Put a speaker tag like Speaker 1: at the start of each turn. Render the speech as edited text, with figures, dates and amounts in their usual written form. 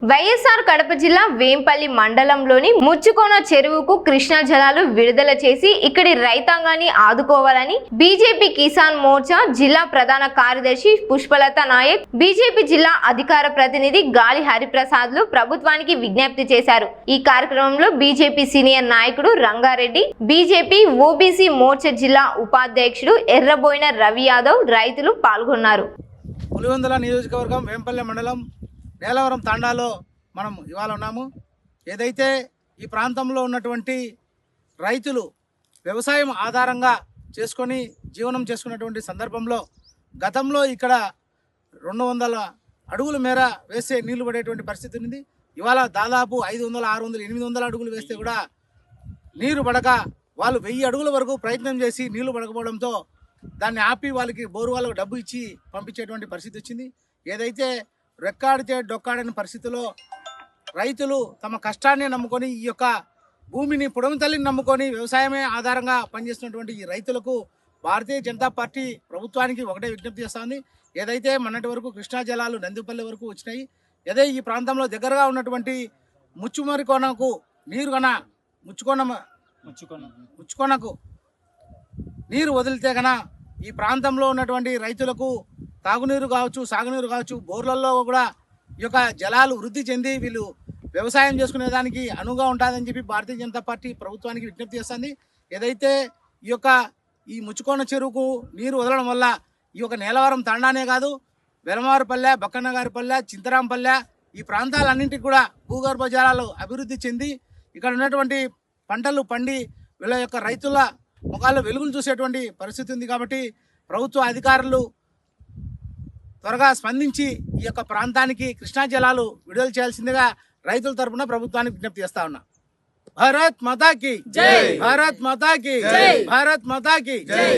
Speaker 1: వైఎస్ఆర్ కడప జిల్లా వేంపల్లి మండలంలోని ముచ్చుకోన చెరువుకు కృష్ణా జలాలు విడుదల చేసి ఇక్కడి రైతాంగాన్ని ఆదుకోవాలని బీజేపీ కిసాన్ మోర్చా జిల్లా ప్రధాన కార్యదర్శి పుష్పలత నాయక్, బీజేపీ జిల్లా అధికార ప్రతినిధి గాలి హరిప్రసాద్లు ప్రభుత్వానికి విజ్ఞప్తి చేశారు. ఈ కార్యక్రమంలో బీజేపీ సీనియర్ నాయకుడు రంగారెడ్డి, బీజేపీ ఓబీసీ మోర్చా జిల్లా ఉపాధ్యక్షుడు ఎర్రబోయిన రవి యాదవ్, రైతులు పాల్గొన్నారు.
Speaker 2: పులివెందుల నియోజకవర్గం వేంపల్లి మండలం నేలవరం తాండాలో మనం ఇవాళ ఉన్నాము. ఏదైతే ఈ ప్రాంతంలో ఉన్నటువంటి రైతులు వ్యవసాయం ఆధారంగా చేసుకొని జీవనం చేసుకున్నటువంటి సందర్భంలో గతంలో ఇక్కడ 200 అడుగుల మేర వేస్తే నీళ్లు పడేటువంటి పరిస్థితి ఉంది. ఇవాళ దాదాపు 500, 600, 800 అడుగులు వేస్తే కూడా నీరు పడక వాళ్ళు 1000 అడుగుల వరకు ప్రయత్నం చేసి నీళ్లు పడకపోవడంతో దాన్ని ఆపి వాళ్ళకి బోరు వాళ్ళకు డబ్బు ఇచ్చి పంపించేటువంటి పరిస్థితి వచ్చింది. ఏదైతే రెక్కాడితే డొక్కాడని పరిస్థితిలో రైతులు తమ కష్టాన్ని నమ్ముకొని ఈ యొక్క భూమిని పుడమి తల్లిని నమ్ముకొని వ్యవసాయమే ఆధారంగా పనిచేస్తున్నటువంటి ఈ రైతులకు భారతీయ జనతా పార్టీ ప్రభుత్వానికి ఒకటే విజ్ఞప్తి చేస్తుంది. ఏదైతే మొన్నటి వరకు కృష్ణా జలాలు నందిపల్లి వరకు వచ్చినాయి, అదే ఈ ప్రాంతంలో దగ్గరగా ఉన్నటువంటి ముచ్చుమరికోనకు నీరు కన ముచ్చుకోనకు నీరు వదిలితే కన ఈ ప్రాంతంలో ఉన్నటువంటి రైతులకు తాగునీరు కావచ్చు, సాగునీరు కావచ్చు, బోర్లలో కూడా ఈ యొక్క జలాలు వృద్ధి చెంది వీళ్ళు వ్యవసాయం చేసుకునే దానికి అనువుగా ఉంటుందని చెప్పి భారతీయ జనతా పార్టీ ప్రభుత్వానికి విజ్ఞప్తి చేస్తుంది. ఏదైతే ఈ ముచ్చుకోన చెరువుకు నీరు వదలడం వల్ల ఈ యొక్క నేలవరం తాండానే కాదు, వెలమారుపల్లె, బక్కన్నగారిపల్లె, చింతరాంపల్లె ఈ ప్రాంతాలన్నింటికి కూడా భూగర్భ జలాలు అభివృద్ధి చెంది ఇక్కడ ఉన్నటువంటి పంటలు పండి వీళ్ళ యొక్క రైతుల ముఖాల్లో వెలుగులు చూసేటువంటి పరిస్థితి ఉంది. కాబట్టి ప్రభుత్వ అధికారులు త్వరగా స్పందించి ఈ యొక్క ప్రాంతానికి కృష్ణా జలాలు విడుదల చేయాల్సిందిగా రైతుల తరపున ప్రభుత్వానికి విజ్ఞప్తి చేస్తా ఉన్నా. భారత్ మాతాకి జై, భారత్ మాతాకి జై, భారత్ మాతాకి జై.